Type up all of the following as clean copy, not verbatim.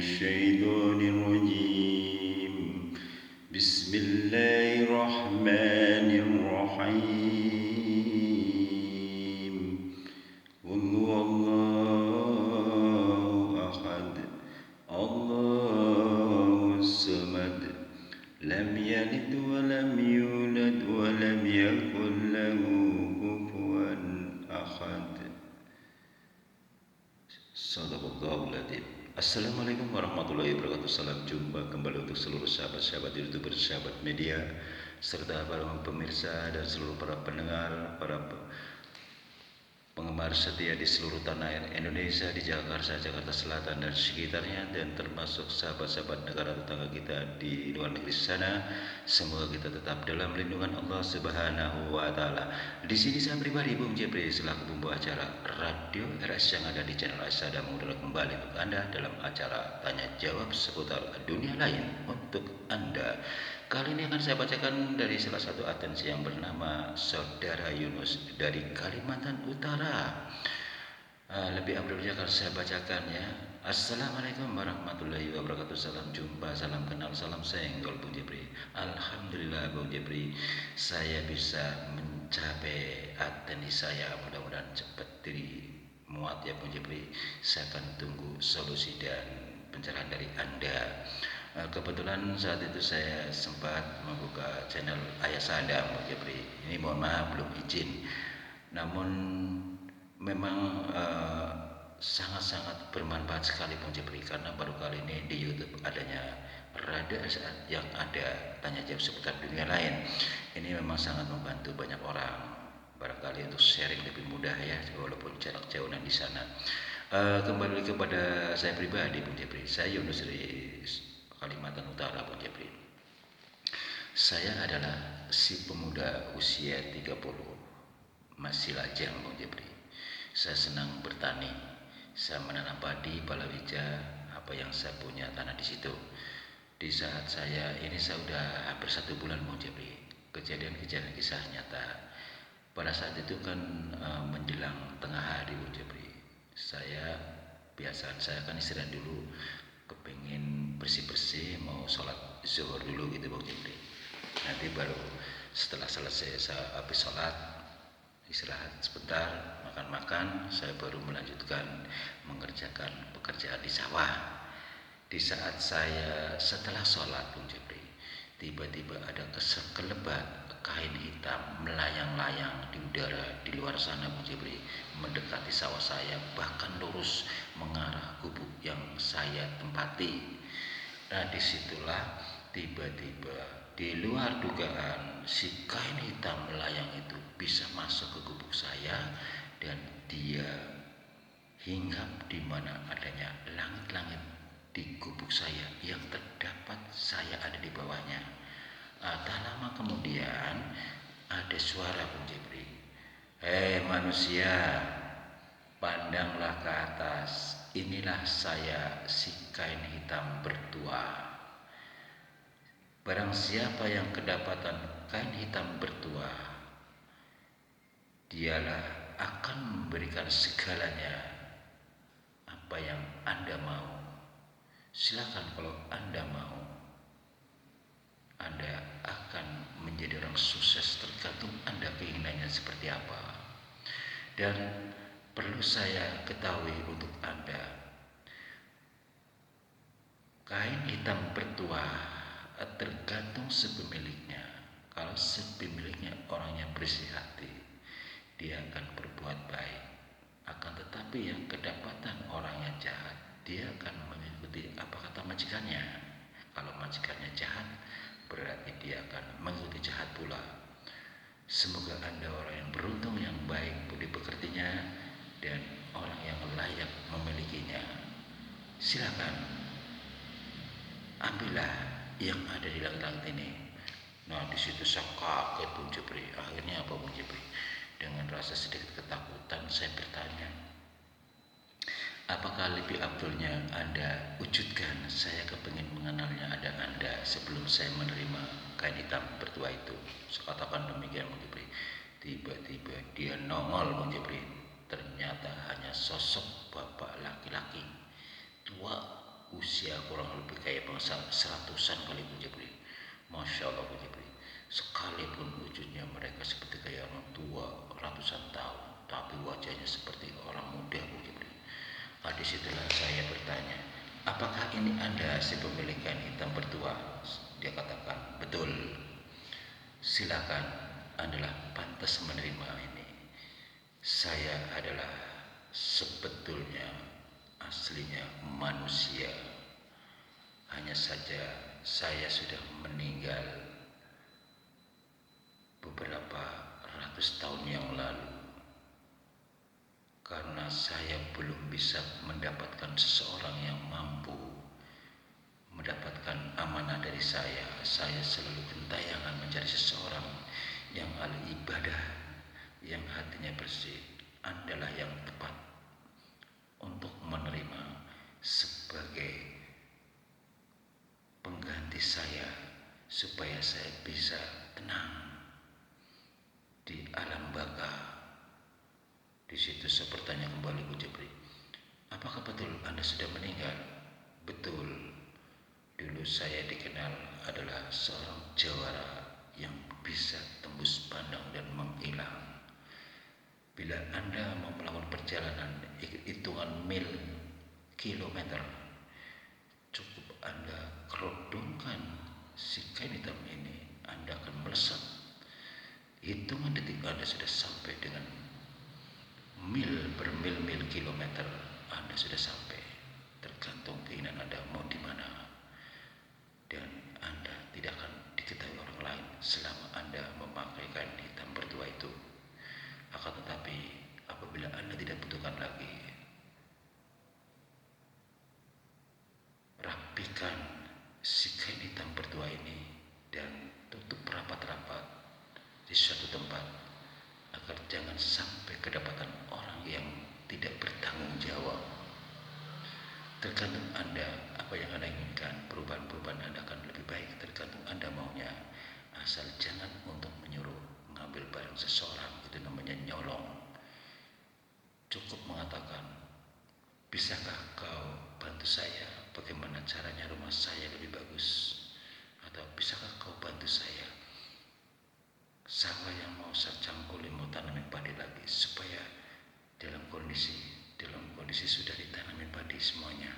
الشيطان الرجيم بسم الله الرحمن الرحيم قل هو الله أحد الله الصمد لم يلد ولم يولد ولم يكن له كفوا أحد. Sadaqallahul Adzim. Assalamualaikum warahmatullahi wabarakatuh. Salam jumpa kembali untuk seluruh sahabat-sahabat YouTuber, sahabat media, serta para pemirsa dan seluruh para pendengar, para penggemar setia di seluruh tanah air Indonesia, di Jakarta, Jakarta Selatan dan sekitarnya, dan termasuk sahabat-sahabat negara tetangga kita di luar negeri sana. Semoga kita tetap dalam lindungan Allah Subhanahu wa Ta'ala. Di sini saya pribadi, Bung Jepri, selaku pembawa acara Radio RS yang ada di channel Asada, mengundang kembali untuk Anda dalam acara tanya jawab seputar dunia lain untuk Anda. Kali ini akan saya bacakan dari salah satu atensi yang bernama Saudara Yunus dari Kalimantan Utara. Lebih abdulnya kalau saya bacakan ya. Assalamualaikum warahmatullahi wabarakatuh. Salam jumpa, salam kenal, salam senggol Bung Jepri. Alhamdulillah Bung Jepri, saya bisa mencapai atensi saya. Mudah-mudahan cepat dimuat ya Bung Jepri. Saya akan tunggu solusi dan pencerahan dari Anda. Kebetulan saat itu saya sempat membuka channel Ayah Sada, Bung Jepri. Ini mohon maaf belum izin. Namun memang sangat-sangat bermanfaat sekali Bung Jepri, karena baru kali ini di YouTube adanya Radio yang ada tanya jawab seputar dunia lain. Ini memang sangat membantu banyak orang. Barangkali untuk sharing lebih mudah ya, walaupun jarak jauh di sana. Kembali kepada saya pribadi Bung Jepri. Saya Yunus dari Kalimantan Utara Bung Jepri. Saya adalah si pemuda usia 30, masih lajang Bung Jepri. Saya senang bertani. Saya menanam padi, palawija, apa yang saya punya tanah di situ. Di saat saya sudah hampir 1 bulan Bung Jepri. Kejadian-kejadian kisah nyata. Pada saat itu kan menjelang tengah hari Bung Jepri. Biasaan saya kan istirahat dulu, kepingin bersih-bersih, mau sholat zuhur dulu gitu Bung Jepri. Nanti baru setelah selesai habis sholat, istirahat sebentar, makan-makan, saya baru melanjutkan mengerjakan pekerjaan di sawah. Di saat saya setelah sholat Bung Jepri, tiba-tiba ada sekelebat kain hitam melayang-layang di udara di luar sana Bung Jepri, mendekati sawah saya, bahkan lurus mengarah gubuk yang saya tempati. Nah disitulah tiba-tiba di luar dugaan si kain hitam melayang itu bisa masuk ke gubuk saya, dan dia hinggap di mana adanya langit-langit di gubuk saya yang terdapat saya ada di bawahnya. Tak lama kemudian ada suara Bung Jepri, "Hei manusia, pandanglah ke atas, inilah saya si kain hitam bertua. Barang siapa yang kedapatan kain hitam bertua, dialah akan memberikan segalanya apa yang Anda mau. Silakan kalau Anda mau. Anda akan menjadi orang sukses, tergantung Anda keinginannya seperti apa. Dan perlu saya ketahui untuk Anda, kain hitam bertua tergantung sepemiliknya. Kalau sepemiliknya orangnya bersih hati, dia akan berbuat baik. Akan tetapi yang kedapatan orangnya jahat, dia akan mengikuti apa kata majikannya. Kalau majikannya jahat, berarti dia akan mengikuti jahat pula. Semoga Anda orang yang beruntung, yang baik budi pekertinya, dan orang yang layak memilikinya. Silakan ambillah yang ada di langit-langit ini. Nah di situ saya kaget Bung Jepri. Akhirnya apa Bung Jepri? Dengan rasa sedikit ketakutan saya bertanya, apakah lebih abdulnya Anda wujudkan saya kepingin mengenalnya ada Anda sebelum saya menerima kain hitam bertua itu. Saya katakan demikian Bung Jepri. Tiba-tiba dia nongol Bung Jepri. Ternyata hanya sosok bapak laki-laki tua, usia kurang lebih kayak bangsa seratusan kali Bung Jepri. Masya Allah Bung Jepri. Sekalipun wujudnya mereka seperti kayak orang tua ratusan tahun, tapi wajahnya seperti orang muda Bung Jepri. Di situlah saya bertanya, apakah ini Anda si pemilik kain hitam bertua? Dia katakan, betul. Silakan, Anda pantas menerima ini. Saya adalah sebetulnya aslinya manusia. Hanya saja saya sudah meninggal beberapa ratus tahun yang lalu karena saya belum bisa mendapatkan seseorang yang mampu mendapatkan amanah dari saya. Saya selalu gentayangan mencari seseorang yang ahli ibadah, yang hatinya bersih. Andalah yang tepat untuk menerima sebagai pengganti saya, supaya saya bisa tenang di alam baka. Di situ saya bertanya kembali Bu Jepri, apakah betul Anda sudah meninggal? Betul. Dulu saya dikenal adalah seorang jawara yang bisa tembus pandang dan menghilang. Bila Anda mau melakukan perjalanan hitungan mil, kilometer, cukup Anda kerodongkan si kain hitam ini, Anda akan melesat. Hitungan detik Anda sudah sampai dengan mil bermil-mil kilometer, Anda sudah sampai. Tergantung keinginan Anda mau di mana. Dan Anda tidak akan diketahui orang lain selama Anda memakai kain hitam bertua itu. Akan tetapi apabila Anda tidak butuhkan lagi, rapikan si kain hitam bertua ini dan tutup rapat-rapat di suatu tempat agar jangan sampai kedapatan orang yang tidak bertanggung jawab. Tergantung Anda apa yang Anda inginkan, perubahan-perubahan Anda akan lebih baik tergantung Anda maunya. Asal jangan untuk menyuruh mengambil barang seseorang, itu namanya nyolong. Cukup mengatakan, bisakah kau bantu saya bagaimana caranya rumah saya lebih bagus? Atau bisakah kau bantu saya sawah yang mau saya cangkuli mau tanamin padi lagi, supaya dalam kondisi sudah ditanamin padi semuanya.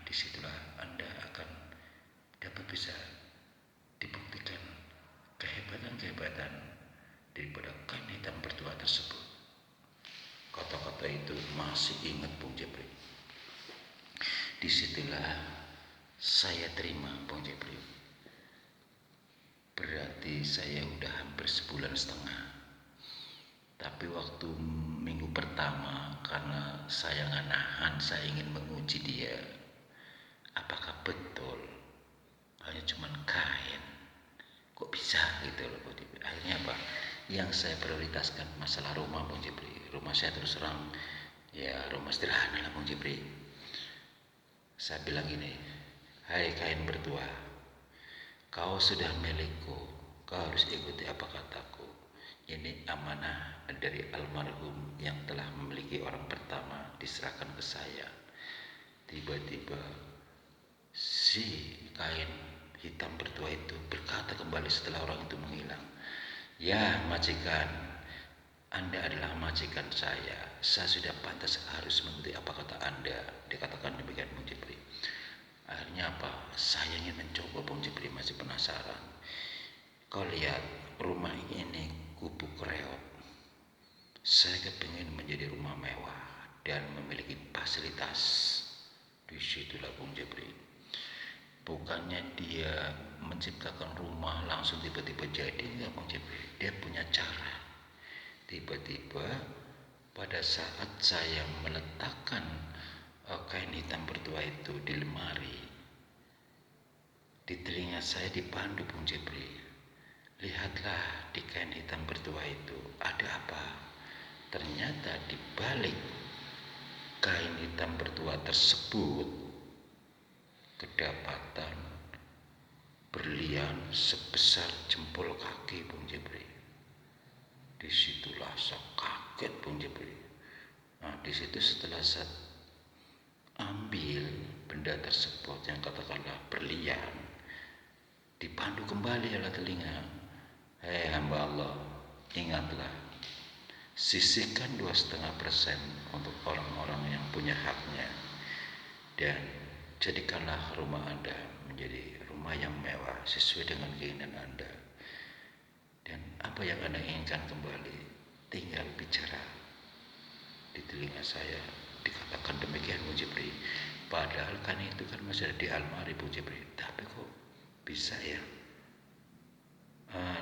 Disitulah Anda akan dapat bisa dibuktikan kehebatan daripada kain hitam bertua tersebut. Kata-kata itu masih ingat Bung Jepri. Disitulah saya terima Bung Jepri. Berarti saya udah hampir sebulan setengah. Tapi waktu minggu pertama, karena saya nggak nahan, saya ingin menguji dia, apakah betul hanya cuman kain, kok bisa gitu loh Bung Jepri. Akhirnya apa? Yang saya prioritaskan masalah rumah Bung Jepri. Rumah saya terus terang ya rumah sederhana lah Bung Jepri. Saya bilang gini, hai kain bertua, kau sudah milikku, kau harus ikuti apa kataku. Ini amanah dari almarhum yang telah memiliki orang pertama, diserahkan ke saya. Tiba-tiba si kain hitam bertua itu berkata kembali setelah orang itu menghilang, ya majikan, Anda adalah majikan saya sudah pantas harus mengikuti apa kata Anda. Dikatakan demikian Bung Jepri. Akhirnya apa? Saya ingin mencoba Bung Jepri, masih penasaran. Kau lihat rumah ini gubuk reot. Saya kepingin menjadi rumah mewah dan memiliki fasilitas. Disitulah Bung Jepri. Bukannya dia menciptakan rumah langsung tiba-tiba jadi, enggak Bung Jepri. Dia punya cara. Tiba-tiba pada saat saya meletakkan kain hitam bertua itu di lemari, di telinga saya dipandu Bung Jepri. Lihatlah di kain hitam bertua itu ada apa? Ternyata di balik kain hitam bertua tersebut kedapatan berlian sebesar jempol kaki Bung Jepri. Disitulah saya kaget Bung Jepri. Disitu setelah saya ambil benda tersebut yang katakanlah berlian, dipandu kembali oleh telinga. Hei hamba Allah, ingatlah, sisihkan 2,5% untuk orang-orang yang punya haknya, dan jadikanlah rumah Anda menjadi rumah yang mewah sesuai dengan keinginan Anda. Dan apa yang Anda inginkan kembali, tinggal bicara di telinga saya. Dikatakan demikian Bu Jibri. Padahal kan itu kan masih ada di almari Bu Jibri. Tapi kok bisa ya?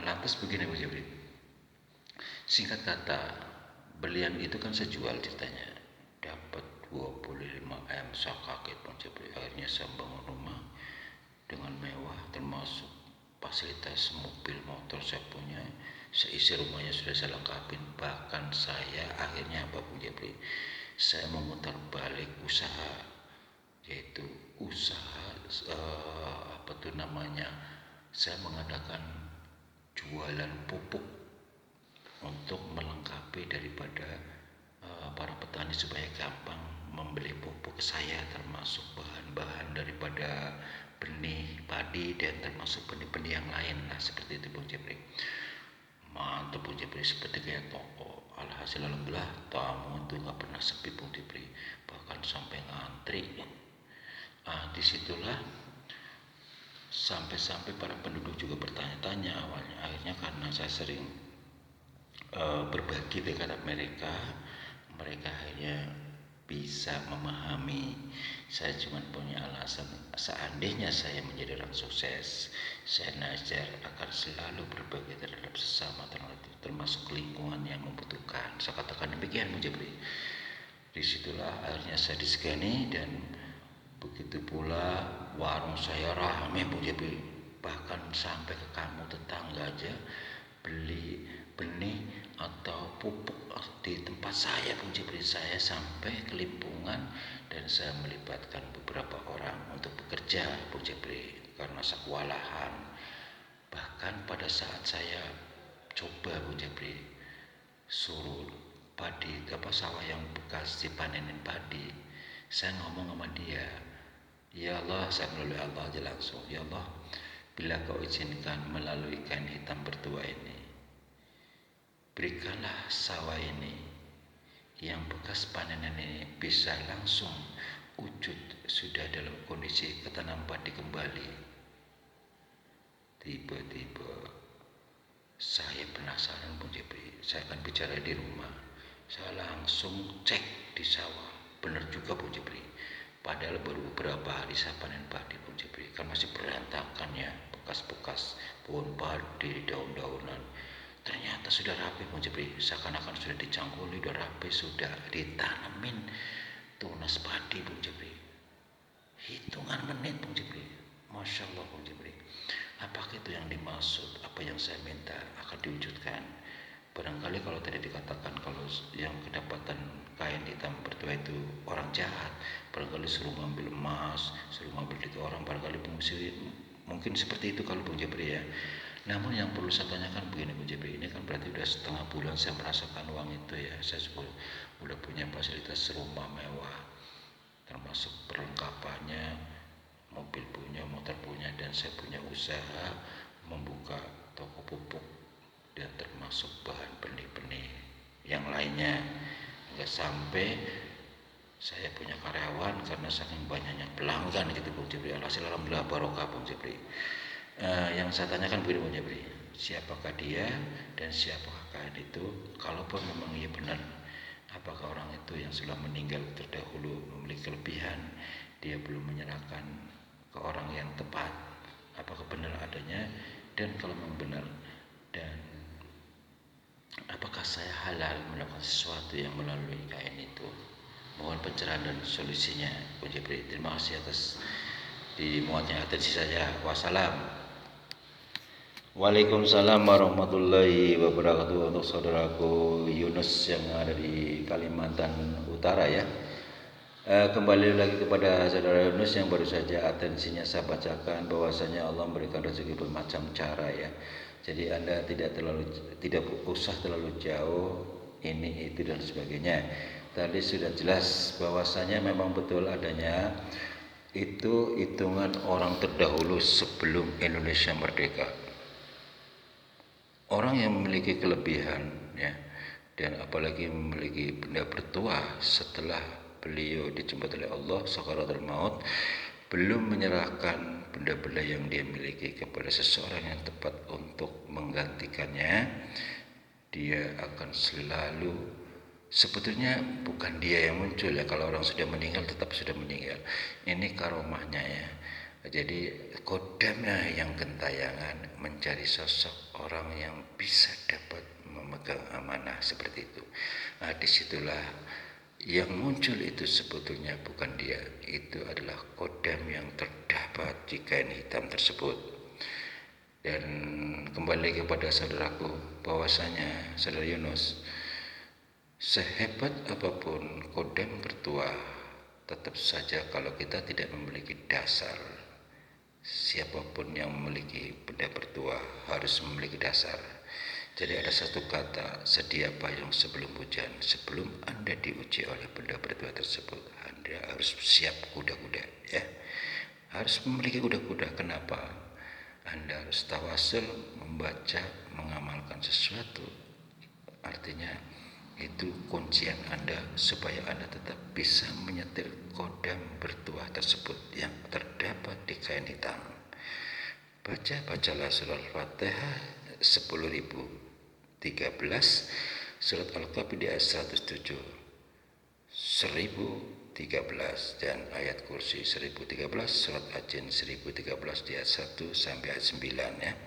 Lantas begini Bu Jibri. Singkat kata, berlian itu kan saya jual ceritanya. Dapat 25M, saya kaget Bu Jibri. Akhirnya saya bangun rumah dengan mewah, termasuk fasilitas mobil, motor saya punya. Seisi rumahnya sudah saya lengkapin. Bahkan saya akhirnya apa Bu Jibri, saya memutar balik usaha, yaitu usaha apa tuh namanya, saya mengadakan jualan pupuk untuk melengkapi daripada para petani supaya gampang membeli pupuk saya, termasuk bahan-bahan daripada benih padi dan termasuk benih-benih yang lain. Nah seperti itu Bung Jepri. Mantap Bung Jepri, seperti kayak toko. Alhasil alhamdulillah tamu itu nggak pernah sepi Bung Jepri, bahkan sampai ngantri. Disitulah sampai-sampai para penduduk juga bertanya-tanya awalnya. Akhirnya karena saya sering berbagi dengan mereka akhirnya bisa memahami. Saya cuma punya alasan, seandainya saya menjadi orang sukses, saya najar akan selalu berbagi terhadap sesama, termasuk lingkungan yang membutuhkan. Saya katakan demikian Bu Jepri. Disitulah akhirnya saya disegani, dan begitu pula warung saya ramai Bu Jepri. Bahkan sampai ke kamu tetangga aja beli benih atau pupuk di tempat saya Bung Jepri. Saya sampai kelimpungan dan saya melibatkan beberapa orang untuk bekerja Bung Jepri karena saya kewalahan. Bahkan pada saat saya coba Bung Jepri suruh padi sawah yang bekas dipanenin padi, saya ngomong sama dia, ya Allah, saya melalui Allah aja langsung, ya Allah, bila kau izinkan melalui kain hitam bertua ini, berikanlah sawah ini yang bekas panenan ini bisa langsung wujud sudah dalam kondisi ketanam padi kembali. Tiba-tiba saya penasaran Bung Jepri, saya akan bicara di rumah. Saya langsung cek di sawah, benar juga Bung Jepri. Padahal baru beberapa hari saya panen padi Bung Jepri, kan masih berantakan ya, bekas-bekas pohon padi, daun-daunan. Ternyata sudah rapi Bung Jepri, seakan-akan sudah dicangkuli, sudah rapi, sudah ditanemin tunas padi Bung Jepri. Hitungan menit Bung Jepri, Masya Allah Bung Jepri. Apakah itu yang dimaksud? Apa yang saya minta akan diwujudkan? Barangkali kalau tadi dikatakan kalau yang kedapatan kain hitam bertua itu orang jahat, barangkali suruh ngambil emas, suruh ngambil itu orang, barangkali mungkin seperti itu kalau Bung Jepri ya. Namun yang perlu saya tanyakan begini Bu Jepri, ini kan berarti udah setengah bulan saya merasakan uang itu ya. Saya sudah punya fasilitas rumah mewah, termasuk perlengkapannya, mobil punya, motor punya, dan saya punya usaha membuka toko pupuk dan termasuk bahan benih-benih yang lainnya. Nggak sampai saya punya karyawan karena saking banyaknya pelanggan gitu Bung Jepri. Alhamdulillah barokah Bung Jepri. Yang saya tanyakan begini Bung Jepri, siapakah dia dan siapakah kain itu? Kalaupun memang ia benar, apakah orang itu yang sudah meninggal terdahulu memiliki kelebihan, dia belum menyerahkan ke orang yang tepat? Apakah benar adanya? Dan kalau memang benar, dan apakah saya halal melakukan sesuatu yang melalui kain itu? Mohon pencerahan dan solusinya Bung Jepri. Terima kasih atas dimuatnya atensi saya. Wassalam. Waalaikumsalam warahmatullahi wabarakatuh. Untuk saudaraku Yunus yang ada di Kalimantan Utara ya. Kembali lagi kepada saudara Yunus yang baru saja atensinya saya bacakan, bahwasanya Allah memberikan rezeki bermacam cara ya. Jadi Anda tidak usah terlalu jauh ini itu dan sebagainya. Tadi sudah jelas bahwasanya memang betul adanya itu hitungan orang terdahulu sebelum Indonesia merdeka. Orang yang memiliki kelebihan ya, dan apalagi memiliki benda bertuah setelah beliau dijemput oleh Allah sakaratul maut, belum menyerahkan benda-benda yang dia miliki kepada seseorang yang tepat untuk menggantikannya, dia akan selalu, sebetulnya bukan dia yang muncul ya, kalau orang sudah meninggal tetap sudah meninggal, ini karomahnya ya. Jadi kodamnya yang gentayangan mencari sosok orang yang bisa dapat memegang amanah seperti itu. Nah, disitulah yang muncul itu sebetulnya bukan dia, itu adalah kodam yang terdapat di kain hitam tersebut. Dan kembali kepada saudaraku, bahwasanya saudara Yunus, sehebat apapun kodam bertuah, tetap saja kalau kita tidak memiliki dasar, siapapun yang memiliki benda bertuah harus memiliki dasar. Jadi ada satu kata, sedia payung sebelum hujan. Sebelum Anda diuji oleh benda bertuah tersebut, Anda harus siap kuda-kuda ya. Harus memiliki kuda-kuda. Kenapa? Anda harus tawasul, membaca, mengamalkan sesuatu. Artinya itu kuncian Anda supaya Anda tetap bisa menyetir kodam bertuah tersebut yang terdapat di kain hitam. Bacalah surat Al-Fatihah 10.013, surat Al-Kahfi di ayat 107, 1013, dan ayat kursi 1013, surat Al-Jin 1013 di ayat 1 sampai ayat 9 ya.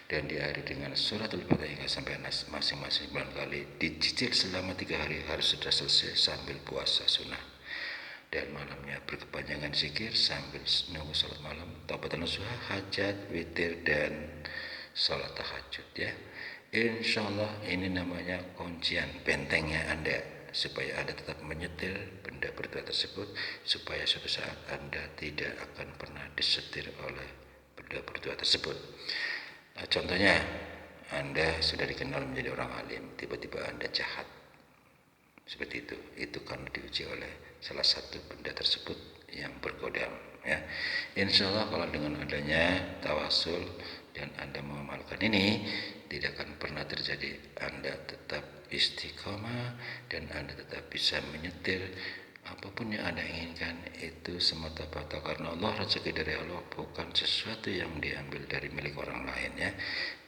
Dan diakhiri dengan surat Al-Fatihah hingga sampai masing-masing 9 kali, dicicil selama 3 hari, harus sudah selesai sambil puasa sunnah. Dan malamnya berkepanjangan zikir sambil nunggu salat malam, taubatan nasuha, hajat, witir, dan salat tahajud ya. Insyaallah ini namanya kuncian bentengnya Anda, supaya Anda tetap menyetir benda bertuah tersebut, supaya suatu saat Anda tidak akan pernah disetir oleh benda bertuah tersebut. Nah, contohnya Anda sudah dikenal menjadi orang alim, tiba-tiba Anda jahat seperti itu karena diuji oleh salah satu benda tersebut yang berkodam ya. Insya Allah kalau dengan adanya tawasul dan Anda mengamalkan ini, tidak akan pernah terjadi. Anda tetap istiqomah dan Anda tetap bisa menyetir apapun yang Anda inginkan, itu semata-mata karena Allah, rezeki dari Allah, bukan sesuatu yang diambil dari milik orang lain ya.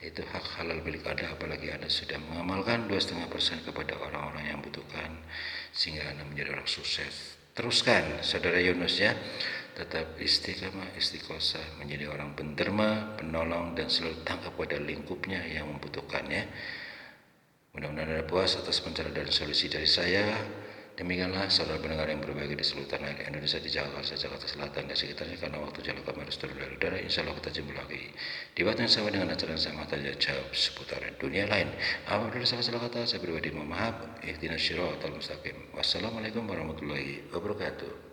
Itu hak halal milik Anda, apalagi Anda sudah mengamalkan 2,5% kepada orang-orang yang membutuhkan, sehingga Anda menjadi orang sukses. Teruskan saudara Yunus ya, tetap istiqamah, istiqosah, menjadi orang penderma, penolong, dan selalu tangkap pada lingkupnya yang membutuhkan ya. Mudah-mudahan Anda puas atas pencerahan dan solusi dari saya. Demikianlah saudara pendengar yang berbahagia di seluruh tanah air Indonesia, di Jakarta, Jakarta Selatan dan sekitarnya, karena waktu jalan kami harus turun dari udara. Insya Allah kita jumpa lagi di waktu yang sama dengan acara yang sama, tanya jawab seputar dunia lain. Apabila salah kata, saya pribadi mohon maaf. Ihdinas siratal mustaqim. Wassalamualaikum warahmatullahi wabarakatuh.